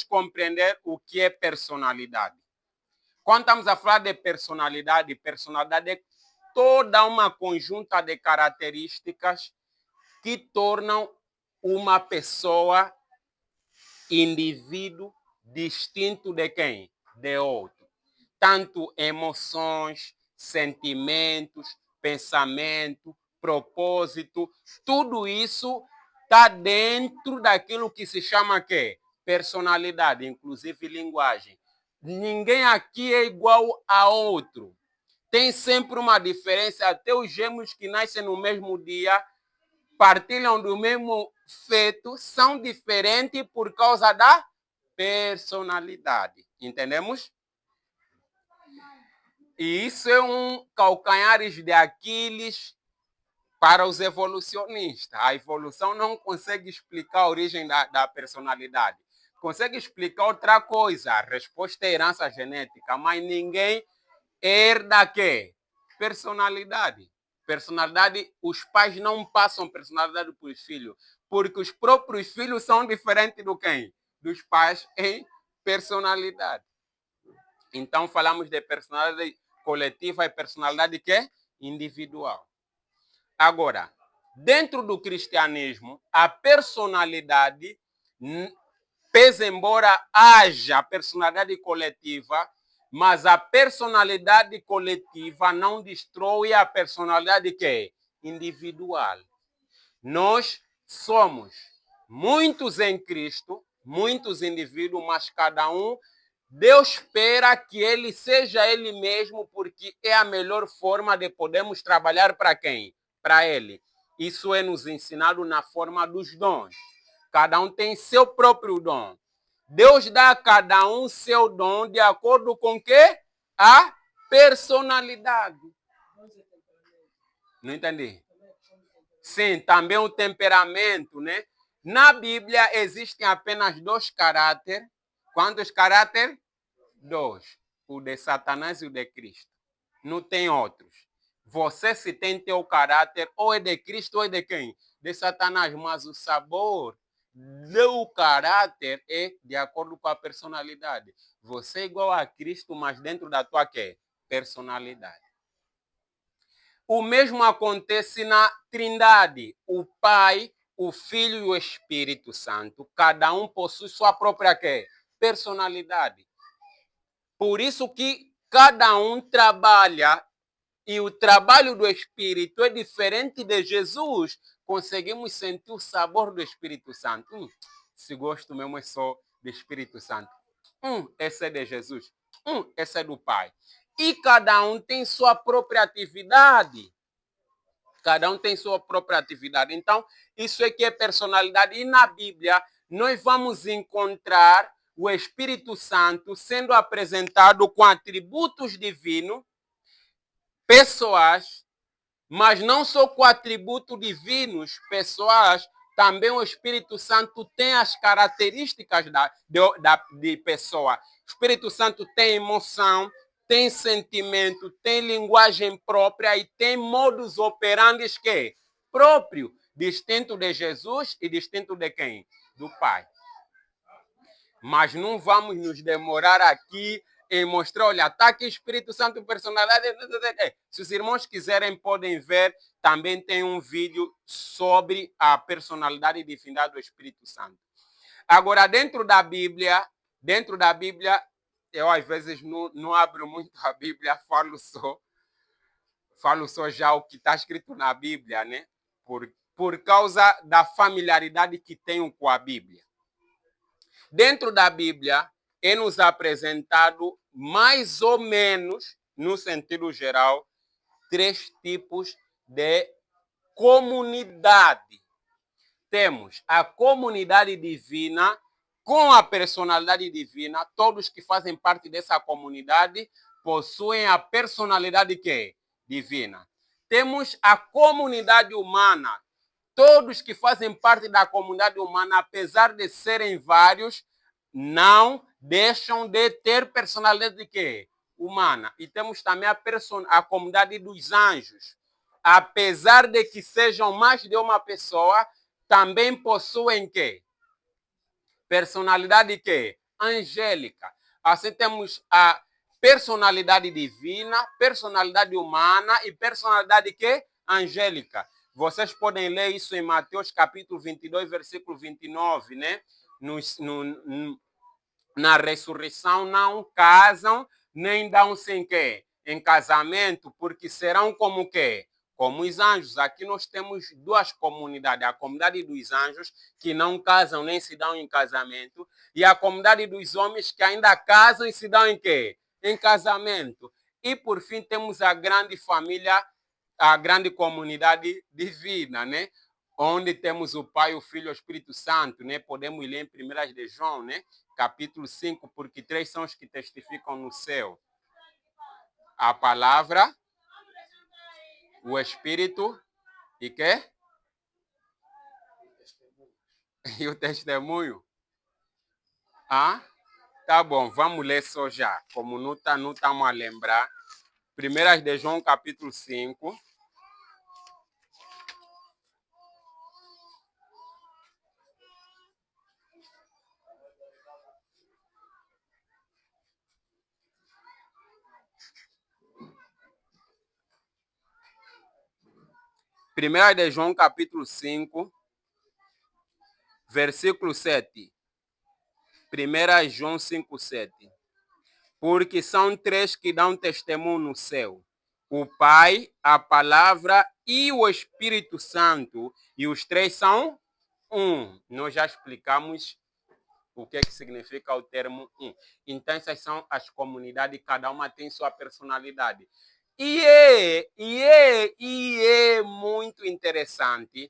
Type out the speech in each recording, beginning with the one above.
compreender o que é personalidade. Quando estamos a falar de personalidade, personalidade é toda uma conjunta de características que tornam uma pessoa indivíduo distinto de quem? De outro. Tanto emoções, sentimentos, pensamento, propósito, tudo isso está dentro daquilo que se chama quê? Personalidade, inclusive linguagem. Ninguém aqui é igual a outro. Tem sempre uma diferença, até os gêmeos que nascem no mesmo dia partilham do mesmo feito, são diferentes por causa da personalidade. Entendemos? E isso é um calcanhar de Aquiles para os evolucionistas. A evolução não consegue explicar a origem da personalidade. Consegue explicar outra coisa. A resposta é herança genética, mas ninguém herda quê? Personalidade. Personalidade, os pais não passam personalidade para os filhos, porque os próprios filhos são diferentes do quem? Dos pais em personalidade. Então, falamos de personalidade coletiva e personalidade que é individual. Agora, dentro do cristianismo, a personalidade, pese embora haja personalidade coletiva, mas a personalidade coletiva não destrói a personalidade que é individual. Nós somos muitos em Cristo, muitos indivíduos, mas cada um, Deus espera que ele seja ele mesmo, porque é a melhor forma de podermos trabalhar para quem? Para ele. Isso é nos ensinado na forma dos dons. Cada um tem seu próprio dom. Deus dá a cada um seu dom de acordo com que? A personalidade. Não entendi. Sim, também o temperamento, né? Na Bíblia existem apenas 2 caráteres. Quantos caráteres? 2. O de Satanás e o de Cristo. Não tem outros. Você se tem teu caráter, ou é de Cristo ou é de quem? De Satanás. Mas o sabor do caráter é de acordo com a personalidade. Você é igual a Cristo, mas dentro da tua quê? Personalidade. O mesmo acontece na Trindade. O Pai, o Filho e o Espírito Santo. Cada um possui sua própria quê? Personalidade. Por isso que cada um trabalha e o trabalho do Espírito é diferente de Jesus. Conseguimos sentir o sabor do Espírito Santo. Se gosto mesmo é só do Espírito Santo. Esse é de Jesus. Esse é do Pai. E cada um tem sua própria atividade. Cada um tem sua própria atividade. Então, isso é que é personalidade. E na Bíblia, nós vamos encontrar o Espírito Santo sendo apresentado com atributos divinos, pessoais, mas não só com atributos divinos, pessoais, também o Espírito Santo tem as características de pessoa. O Espírito Santo tem emoção, tem sentimento, tem linguagem própria e tem modus operandi que próprio, distinto de Jesus e distinto de quem? Do Pai. Mas não vamos nos demorar aqui em mostrar, olha, está aqui Espírito Santo, personalidade. Se os irmãos quiserem, podem ver, também tem um vídeo sobre a personalidade e divindade do Espírito Santo. Agora, dentro da Bíblia, eu às vezes não abro muito a Bíblia, falo só já o que está escrito na Bíblia, né? Por causa da familiaridade que tenho com a Bíblia. Dentro da Bíblia, é nos apresentado mais ou menos, no sentido geral, 3 tipos de comunidade. Temos a comunidade divina com a personalidade divina. Todos que fazem parte dessa comunidade possuem a personalidade que é divina. Temos a comunidade humana. Todos que fazem parte da comunidade humana, apesar de serem vários, não deixam de ter personalidade de quê? Humana. E temos também a comunidade dos anjos. Apesar de que sejam mais de uma pessoa, também possuem quê? Personalidade de quê? angélica. Assim temos a personalidade divina, personalidade humana e personalidade que? Angélica. Vocês podem ler isso em Mateus capítulo 22, versículo 29, né? Na ressurreição não casam, nem dão-se em quê? Em casamento, porque serão como o quê? Como os anjos. Aqui nós temos duas comunidades. A comunidade dos anjos, que não casam nem se dão em casamento, e a comunidade dos homens, que ainda casam e se dão em quê? Em casamento. E, por fim, temos a grande família, a grande comunidade divina, né? Onde temos o Pai, o Filho e o Espírito Santo, né? Podemos ler em 1 de João, né? Capítulo 5, porque 3 são os que testificam no céu. A palavra, o Espírito e quê? E o testemunho. Ah? Tá bom, vamos ler só já. Como não estamos a lembrar. 1 de João, capítulo 5. Primeira de João, capítulo 5, versículo 7. 1 João 5, 7. Porque são 3 que dão testemunho no céu: o Pai, a Palavra e o Espírito Santo. E os 3 são um. Nós já explicamos o que significa o termo um. Então, essas são as comunidades, cada uma tem sua personalidade. E é muito interessante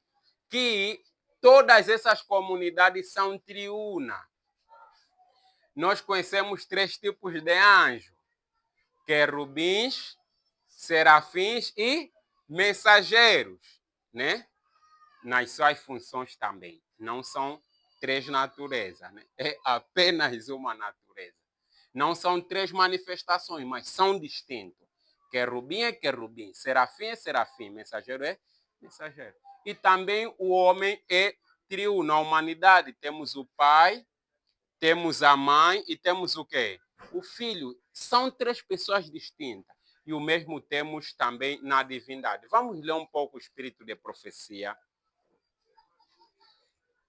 que todas essas comunidades são triúna. Nós conhecemos 3 tipos de anjos: querubins, serafins e mensageiros, né? Nas suas funções também. Não são 3 naturezas, né? É apenas uma natureza. Não são 3 manifestações, mas são distintos. Querubim é querubim, serafim é serafim, mensageiro é mensageiro. E também o homem é trio. Na humanidade temos o pai, temos a mãe e temos o quê? O filho. São 3 pessoas distintas. E o mesmo temos também na divindade. Vamos ler um pouco o espírito de profecia.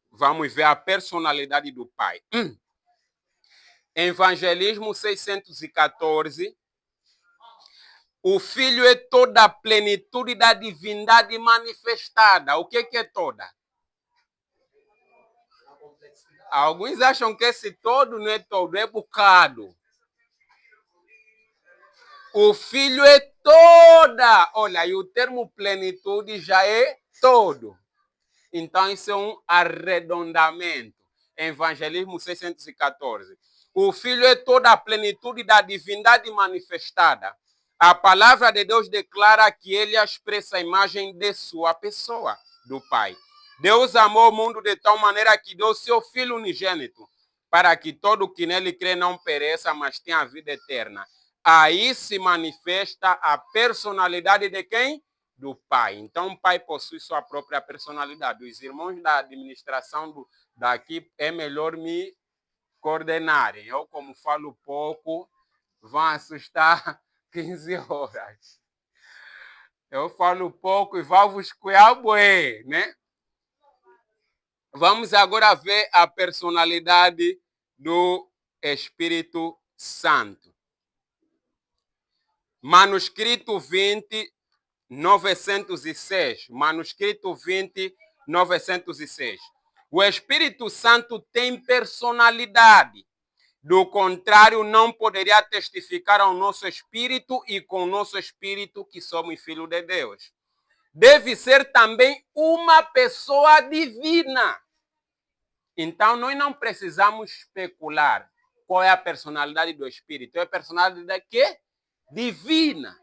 Vamos ver a personalidade do Pai. Evangelismo 614. O Filho é toda a plenitude da divindade manifestada. O que é toda? Alguns acham que esse todo não é todo, é bocado. O Filho é toda. Olha, e o termo plenitude já é todo. Então, isso é um arredondamento. Evangelismo 614. O Filho é toda a plenitude da divindade manifestada. A palavra de Deus declara que ele expressa a imagem de sua pessoa, do Pai. Deus amou o mundo de tal maneira que deu seu Filho unigênito, para que todo que nele crê não pereça, mas tenha a vida eterna. Aí se manifesta a personalidade de quem? Do Pai. Então, o Pai possui sua própria personalidade. Os irmãos da administração daqui é melhor me coordenarem. Eu, como falo pouco, vão assustar 15 horas. Eu falo pouco e vou vos cuidar, né? Vamos agora ver a personalidade do Espírito Santo. Manuscrito 20, 906. Manuscrito 20, 906. O Espírito Santo tem personalidade. Do contrário, não poderia testificar ao nosso espírito e com o nosso espírito que somos filhos de Deus. Deve ser também uma pessoa divina. Então, nós não precisamos especular qual é a personalidade do espírito. É a personalidade que? Divina.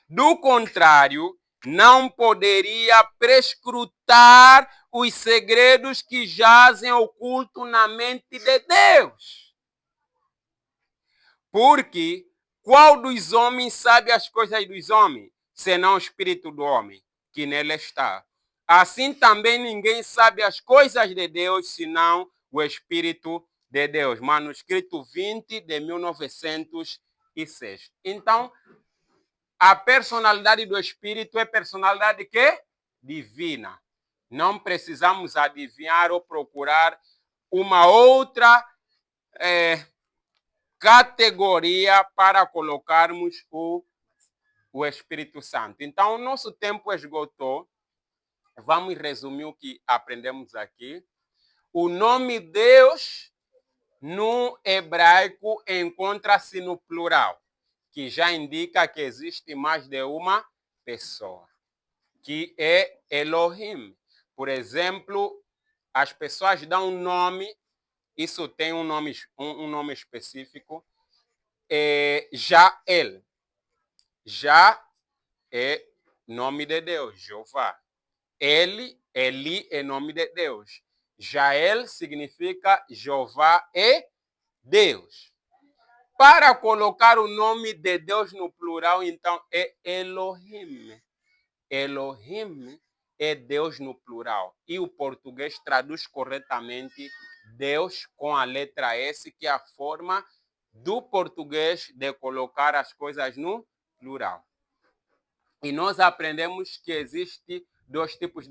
Do contrário, não poderia prescrutar os segredos que jazem ocultos na mente de Deus. Porque qual dos homens sabe as coisas dos homens, senão o espírito do homem, que nele está? Assim também ninguém sabe as coisas de Deus, senão o Espírito de Deus, manuscrito 20 de 1906. Então, a personalidade do Espírito é personalidade que? Divina. Não precisamos adivinhar ou procurar uma outra categoria para colocarmos o Espírito Santo. Então, o nosso tempo esgotou. Vamos resumir o que aprendemos aqui. O nome Deus, no hebraico, encontra-se no plural, que já indica que existe mais de uma pessoa, que é Elohim. Por exemplo, as pessoas dão um nome, isso tem um nome específico, Jael. Já é nome de Deus, Jeová. Eli é nome de Deus. Jael significa Jeová é Deus. Para colocar o nome de Deus no plural, então, é Elohim. Elohim é Deus no plural. E o português traduz corretamente Deus com a letra S, que é a forma do português de colocar as coisas no plural. E nós aprendemos que existem dois tipos de